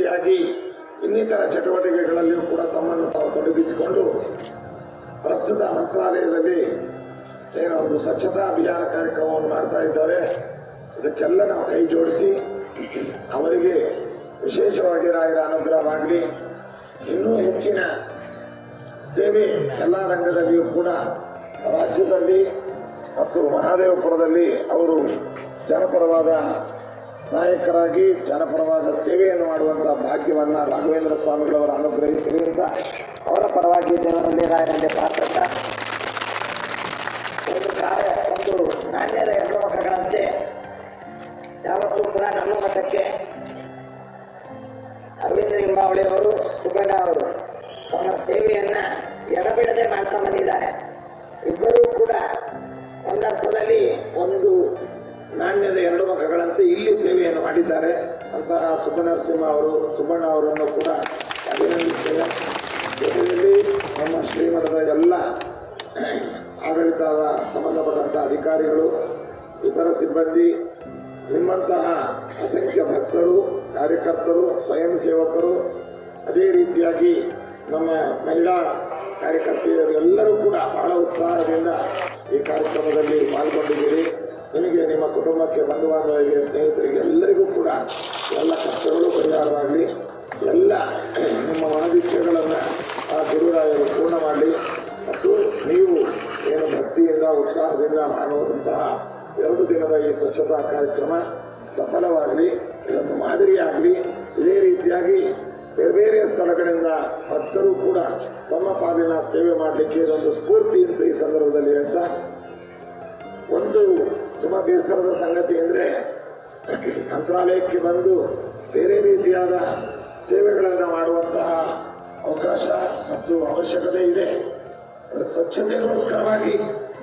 ರೀತಿಯಾಗಿ ಇನ್ನಿತರ ಚಟುವಟಿಕೆಗಳಲ್ಲಿಯೂ ಕೂಡ ತಮ್ಮನ್ನು ತಾವು ತೊಡಗಿಸಿಕೊಂಡು ಪ್ರಸ್ತುತ ಮಂತ್ರಾಲಯದಲ್ಲಿ ಏನೋ ಒಂದು ಸ್ವಚ್ಛತಾ ಅಭಿಯಾನ ಕಾರ್ಯಕ್ರಮವನ್ನು ಮಾಡ್ತಾ ಇದ್ದಾರೆ. ಇದಕ್ಕೆಲ್ಲ ನಾವು ಕೈ ಜೋಡಿಸಿ ಅವರಿಗೆ ವಿಶೇಷವಾಗಿ ರಾಯರ ಅನುಗ್ರಹವಾಗಲಿ, ಇನ್ನೂ ಹೆಚ್ಚಿನ ಸೇವೆ ಎಲ್ಲ ರಂಗದಲ್ಲಿಯೂ ಕೂಡ ರಾಜ್ಯದಲ್ಲಿ ಮತ್ತು ಮಹಾದೇವಪುರದಲ್ಲಿ ಅವರು ಜನಪರವಾದ ನಾಯಕರಾಗಿ ಜನಪರವಾದ ಸೇವೆಯನ್ನು ಮಾಡುವಂತಹ ಭಾಗ್ಯವನ್ನು ರಾಘವೇಂದ್ರ ಸ್ವಾಮಿಗಳವರು ಅನುಗ್ರಹಿಸಲಿ ಅಂತ ಅವರ ಪರವಾಗಿ ದೇವರಲ್ಲಿ ರಾಯರಲ್ಲಿ ಪ್ರಾರ್ಥನೆ. ಒಂದು ನಾಣ್ಯದ ಎರಡು ಮಕ್ಕಳಂತೆ ಯಾವತ್ತೂ ಕೂಡ ನಮ್ಮ ಮಠಕ್ಕೆ ಅರವಿಂದ ಲಿಂಬಾವಳಿಯವರು, ಸುಬ್ಬಣ್ಣ ಅವರು ತಮ್ಮ ಸೇವೆಯನ್ನ ಎಡಬಿಡದೆ ಮಾಡ್ತಾ ಬಂದಿದ್ದಾರೆ. ಇಬ್ಬರೂ ಕೂಡ ಒಂದರ್ಥದಲ್ಲಿ ಒಂದು ನಾಣ್ಯದ ಎರಡು ಮಕ್ಕಳಂತೆ ಇಲ್ಲಿ ಸೇವೆಯನ್ನು ಮಾಡಿದ್ದಾರೆ. ಅಂತಹ ಸುಬ್ಬಣ್ಣ ಅವರನ್ನು ಕೂಡ ಅಭಿನಂದಿಸ್ತೇವೆ. ಜೊತೆಯಲ್ಲಿ ನಮ್ಮ ಶ್ರೀಮಠದ ಎಲ್ಲ ಆಡಳಿತದ ಸಂಬಂಧಪಟ್ಟಂತಹ ಅಧಿಕಾರಿಗಳು, ಇತರ ಸಿಬ್ಬಂದಿ, ನಿಮ್ಮಂತಹ ಅಸಂಖ್ಯ ಭಕ್ತರು, ಕಾರ್ಯಕರ್ತರು, ಸ್ವಯಂ ಸೇವಕರು, ಅದೇ ರೀತಿಯಾಗಿ ನಮ್ಮ ಮಹಿಳಾ ಕಾರ್ಯಕರ್ತೆಯರು ಎಲ್ಲರೂ ಕೂಡ ಬಹಳ ಉತ್ಸಾಹದಿಂದ ಈ ಕಾರ್ಯಕ್ರಮದಲ್ಲಿ ಪಾಲ್ಗೊಂಡಿದ್ದೀರಿ. ನಿಮಗೆ, ನಿಮ್ಮ ಕುಟುಂಬಕ್ಕೆ, ಬಂಧು ಬಾಂಧವರಿಗೆ, ಸ್ನೇಹಿತರಿಗೆ ಎಲ್ಲರಿಗೂ ಕೂಡ ಎಲ್ಲ ಕಷ್ಟಗಳು ಪರಿಹಾರವಾಗಲಿ. ಎಲ್ಲ ನಿಮ್ಮ ಮನದಿಚ್ಛೆಗಳನ್ನು ಆ ಗುರುರಾಯರು ಪೂರ್ಣ ಮಾಡಲಿ. ಮತ್ತು ನೀವು ಏನು ಭಕ್ತಿಯಿಂದ ಉತ್ಸಾಹದಿಂದ ಮಾಡುವಂತಹ 2 ದಿನದ ಈ ಸ್ವಚ್ಛತಾ ಕಾರ್ಯಕ್ರಮ ಸಫಲವಾಗಲಿ, ಇದೊಂದು ಮಾದರಿಯಾಗಲಿ. ಇದೇ ರೀತಿಯಾಗಿ ಬೇರೆ ಬೇರೆ ಸ್ಥಳಗಳಿಂದ ಭಕ್ತರು ಕೂಡ ತಮ್ಮ ಪಾಲಿನ ಸೇವೆ ಮಾಡಲಿಕ್ಕೆ ಇದೊಂದು ಸ್ಫೂರ್ತಿ ಅಂತ ಈ ಸಂದರ್ಭದಲ್ಲಿ ಹೇಳ್ತಾ, ಒಂದು ತುಂಬ ಬೇಸರದ ಸಂಗತಿ ಅಂದರೆ ಮಂತ್ರಾಲಯಕ್ಕೆ ಬಂದು ಬೇರೆ ರೀತಿಯಾದ ಸೇವೆಗಳನ್ನು ಮಾಡುವಂತಹ ಅವಕಾಶ ಮತ್ತು ಅವಶ್ಯಕತೆ ಇದೆ. ಸ್ವಚ್ಛತೆಗೋಸ್ಕರವಾಗಿ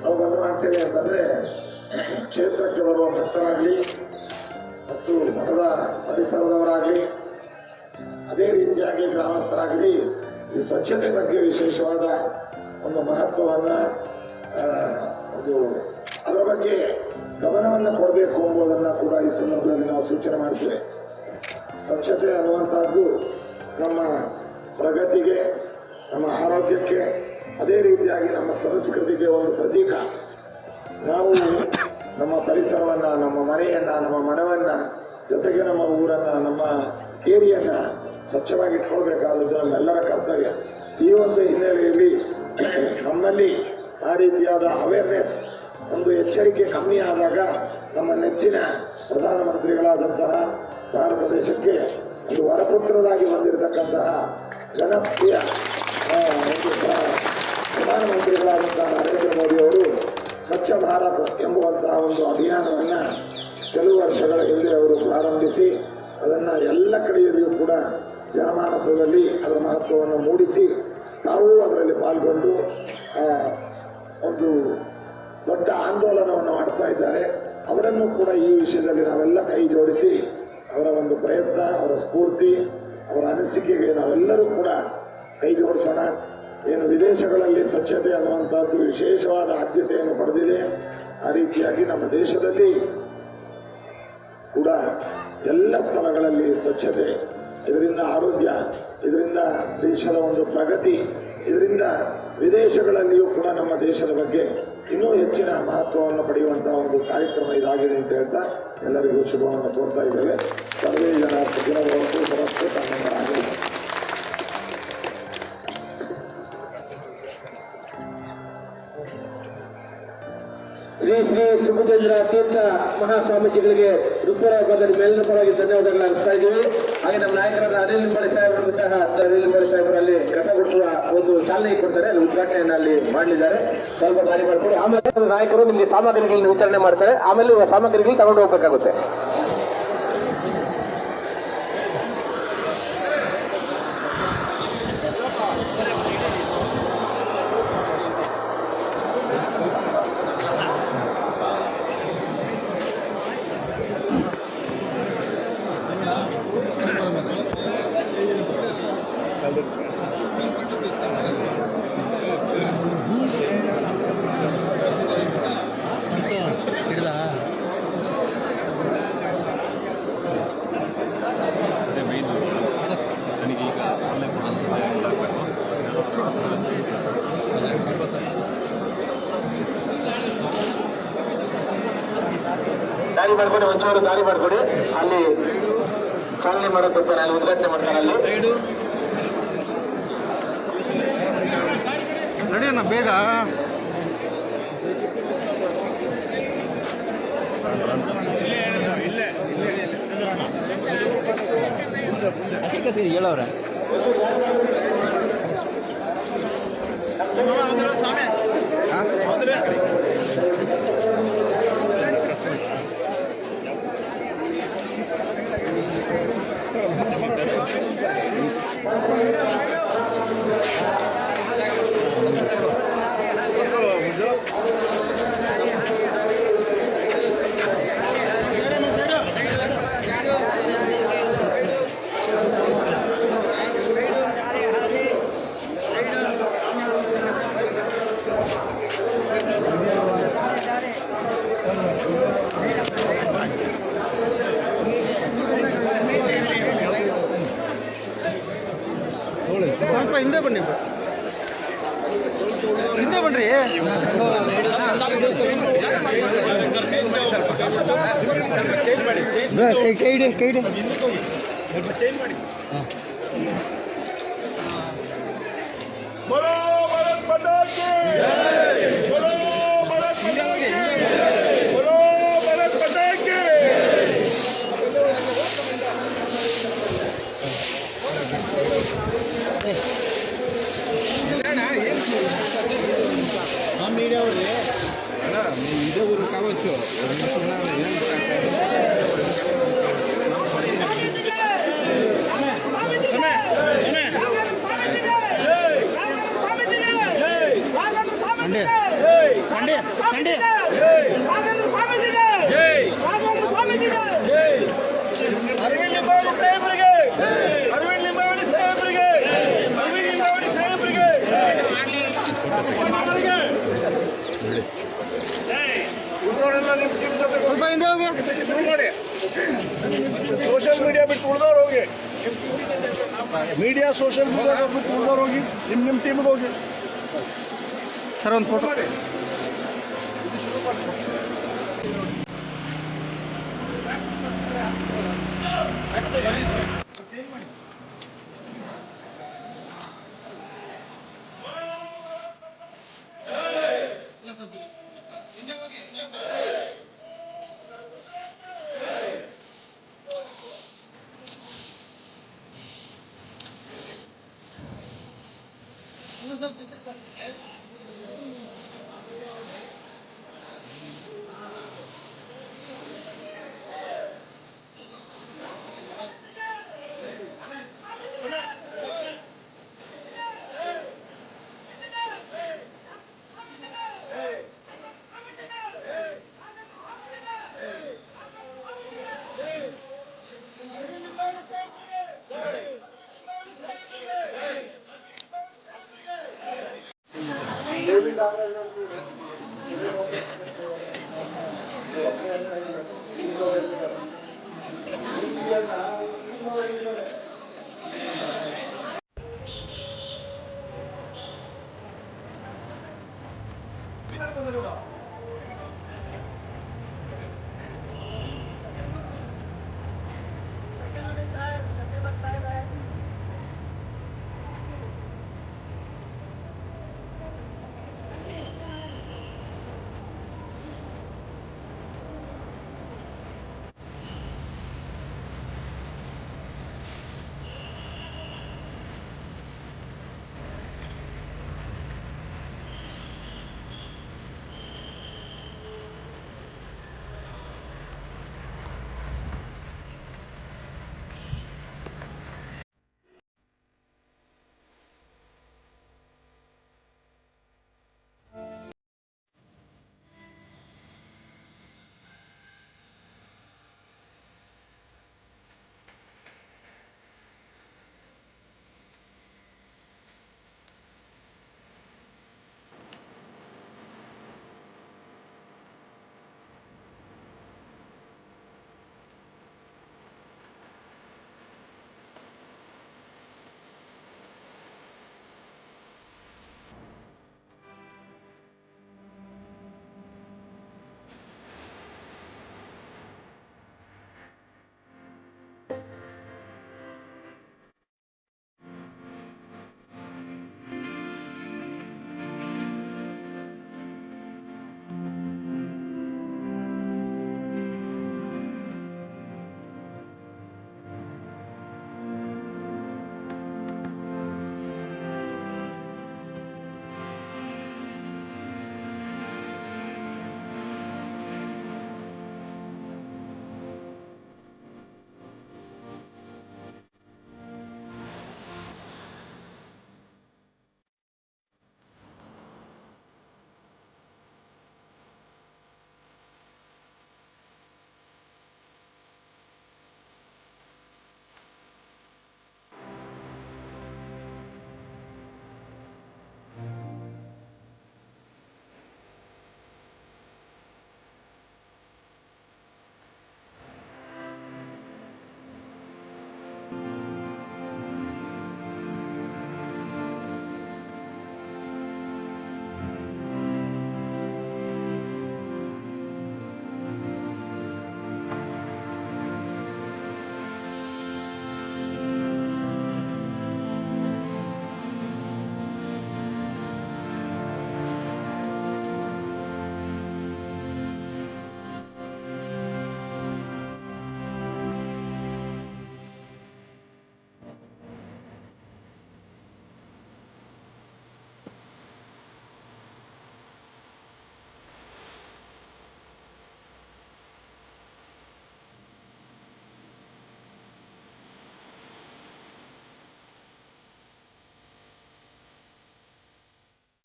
ನಾವು ಬಂದು ಮಾಡ್ತೇವೆ ಅಂತಂದರೆ ಕ್ಷೇತ್ರಕ್ಕೆ ಬರುವ ಭಕ್ತರಾಗಲಿ ಮತ್ತು ಮಠದ ಪರಿಸರದವರಾಗಲಿ, ಅದೇ ರೀತಿಯಾಗಿ ಗ್ರಾಮಸ್ಥರಾಗಲಿ ಈ ಸ್ವಚ್ಛತೆ ಬಗ್ಗೆ ವಿಶೇಷವಾದ ಒಂದು ಮಹತ್ವವನ್ನು, ಅದರ ಬಗ್ಗೆ ಗಮನವನ್ನು ಕೊಡಬೇಕು ಎಂಬುದನ್ನು ಕೂಡ ಈ ಸಂದರ್ಭದಲ್ಲಿ ನಾವು ಸೂಚನೆ ಮಾಡ್ತೇವೆ. ಸ್ವಚ್ಛತೆ ಅನ್ನುವಂಥದ್ದು ನಮ್ಮ ಪ್ರಗತಿಗೆ, ನಮ್ಮ ಆರೋಗ್ಯಕ್ಕೆ, ಅದೇ ರೀತಿಯಾಗಿ ನಮ್ಮ ಸಂಸ್ಕೃತಿಗೆ ಒಂದು ಪ್ರತೀಕ. ನಾವು ನಮ್ಮ ಪರಿಸರವನ್ನು, ನಮ್ಮ ಮನೆಯನ್ನು, ನಮ್ಮ ಮನವನ್ನು, ಜೊತೆಗೆ ನಮ್ಮ ಊರನ್ನು, ನಮ್ಮ ಏರಿಯನ್ನು ಸ್ವಚ್ಛವಾಗಿ ಇಟ್ಕೊಳ್ಬೇಕಾದದ್ದು ನಮ್ಮೆಲ್ಲರ ಕರ್ತವ್ಯ. ಈ ಒಂದು ಹಿನ್ನೆಲೆಯಲ್ಲಿ ನಮ್ಮಲ್ಲಿ ಆ ರೀತಿಯಾದ ಅವೇರ್ನೆಸ್, ಒಂದು ಎಚ್ಚರಿಕೆ ಕಮ್ಮಿ ಆದಾಗ ನಮ್ಮ ನೆಚ್ಚಿನ ಪ್ರಧಾನಮಂತ್ರಿಗಳಾದಂತಹ ಭಾರತ ದೇಶಕ್ಕೆ ಒಂದು ವರಪುತ್ರರಾಗಿ ಬಂದಿರತಕ್ಕಂತಹ ಜನಪ್ರಿಯ ಪ್ರಧಾನಮಂತ್ರಿಗಳಾದಂತಹ ನರೇಂದ್ರ ಮೋದಿಯವರು ಸ್ವಚ್ಛ ಭಾರತ್ ಎಂಬುವಂತಹ ಒಂದು ಅಭಿಯಾನವನ್ನು ಕೆಲವು ವರ್ಷಗಳ ಹಿಂದೆ ಅವರು ಪ್ರಾರಂಭಿಸಿ ಅದನ್ನು ಎಲ್ಲ ಕಡೆಯಲ್ಲಿಯೂ ಕೂಡ ಜನಮಾನಸದಲ್ಲಿ ಅದರ ಮಹತ್ವವನ್ನು ಮೂಡಿಸಿ ತಾವೂ ಅದರಲ್ಲಿ ಪಾಲ್ಗೊಂಡು ಒಂದು ದೊಡ್ಡ ಆಂದೋಲನವನ್ನು ಮಾಡ್ತಾ ಇದ್ದಾರೆ. ಅವರನ್ನು ಕೂಡ ಈ ವಿಷಯದಲ್ಲಿ ನಾವೆಲ್ಲ ಕೈ ಜೋಡಿಸಿ ಅವರ ಒಂದು ಪ್ರಯತ್ನ, ಅವರ ಸ್ಫೂರ್ತಿ, ಅವರ ಅನಿಸಿಕೆಗೆ ನಾವೆಲ್ಲರೂ ಕೂಡ ಕೈ ಜೋಡಿಸೋಣ. ಏನು ವಿದೇಶಗಳಲ್ಲಿ ಸ್ವಚ್ಛತೆ ಅನ್ನುವಂಥದ್ದು ವಿಶೇಷವಾದ ಆದ್ಯತೆಯನ್ನು ಪಡೆದಿದೆ, ಆ ರೀತಿಯಾಗಿ ನಮ್ಮ ದೇಶದಲ್ಲಿ ಕೂಡ ಎಲ್ಲ ಸ್ಥಳಗಳಲ್ಲಿ ಸ್ವಚ್ಛತೆ, ಇದರಿಂದ ಆರೋಗ್ಯ, ಇದರಿಂದ ದೇಶದ ಒಂದು ಪ್ರಗತಿ, ಇದರಿಂದ ವಿದೇಶಗಳಲ್ಲಿಯೂ ಕೂಡ ನಮ್ಮ ದೇಶದ ಬಗ್ಗೆ ಇನ್ನೂ ಹೆಚ್ಚಿನ ಮಹತ್ವವನ್ನು ಪಡೆಯುವಂತಹ ಒಂದು ಕಾರ್ಯಕ್ರಮ ಇದಾಗಿದೆ ಅಂತ ಹೇಳ್ತಾ ಎಲ್ಲರಿಗೂ ಶುಭವನ್ನು ಕೋರ್ತಾ ಇದ್ದೇವೆ. ಸರ್ವೇ ಜನ ಸುಖಿನವತ್ತು ಸಮಸ್ತ ತಮ್ಮರಾಗಲಿ. ಶ್ರೀ ಶ್ರೀ ಸುಬುಧೇಂದ್ರ ತೀರ್ಥ ಮಹಾಸ್ವಾಮೀಜಿಗಳಿಗೆ ಹೃತ್ಪೂರ್ವಕವಾಗಿ ಮೇಲಿನ ಪರವಾಗಿ ಧನ್ಯವಾದಗಳು ಅರ್ಪಿಸ್ತಾ ಇದ್ದೀವಿ. ಹಾಗೆ ನಮ್ಮ ನಾಯಕರಾದ ಅನಿಲ್ ನಿಂಬಾಳಿ ಸಾಹೇಬರು ಸಹ ಅನಿಲ್ ನಿಂಬಾಳಿ ಸಾಹೇಬರು ಅಲ್ಲಿ ಕಸ ಗುಡಿಸುವ ಒಂದು ಚಾಲನೆ ಕೊಡ್ತಾರೆ, ಅಲ್ಲಿ ಉದ್ಘಾಟನೆಯನ್ನು ಅಲ್ಲಿ ಮಾಡಲಿದ್ದಾರೆ. ಸ್ವಲ್ಪ ದಾರಿ ಮಾಡಿಕೊಡಿ. ಆಮೇಲೆ ನಾಯಕರು ನಿಮಗೆ ಸಾಮಗ್ರಿಗಳನ್ನು ವಿತರಣೆ ಮಾಡ್ತಾರೆ. ಆಮೇಲೆ ಸಾಮಗ್ರಿಗಳು ತಗೊಂಡು ಹೋಗ್ಬೇಕಾಗುತ್ತೆ. ದಾರಿ ಮಾಡ್ಕೊಡಿ, ಒಂಚೂರು ದಾರಿ ಮಾಡ್ಕೊಡಿ. ಅಲ್ಲಿ ಚಾಲನೆ ಮಾಡೋಕೆ ಬರ್ತಾರೆ, ಅಲ್ಲಿ ಉದ್ಘಾಟನೆ ಮಾಡ್ತಾರೆ. ಅಲ್ಲಿ ನಡೆಯೋಣ ಬೇಗ. ಹೇಳವ್ರೆ ಸ್ವಲ್ಪ ಹಿಂದೆ ಬನ್ನಿ, ಹಿಂದೆ ಬನ್ರಿ. ಕೈ ಇಡಿ, ಕೈ ಇಡಿ. మీడియా ಅವ್ರಿ ಅಲ್ಲ, ನೀವು ಇದೇ ಊರು ಕಾవచ్చు. ಕಂಡೆ ಕಂಡೆ ಅರವಿಂದ್ ಲಿಂಬಾವಳಿ ಸಾಹೇಬರಿಗೆ, ಅರವಿಂದ್ ಲಿಂಬಾವಳಿ ಸಾಹೇಬರಿಗೆ, ಅರವಿಂದ್ ಲಿಂಬಾವಳಿ ಸಾಹೇಬರಿಗೆ. ಸ್ವಲ್ಪ ಹಿಂದೆ ಹೋಗಿ. ಶುರು ಮಾಡಿ. ಸೋಷಿಯಲ್ ಮೀಡಿಯಾ ಬಿಟ್ಟು ಉಳಿದವ್ರು ಹೋಗಿ. ಮೀಡಿಯಾ ಸೋಷಿಯಲ್ ಮೀಡಿಯಾ ಬಿಟ್ಟು ಉಳಿದವ್ರು ಹೋಗಿ. ನಿಮ್ಮ ಟೀಮ್ಗೆ ಹೋಗಿ ಸರ್ ಒಂದು ಫೋಟೋ.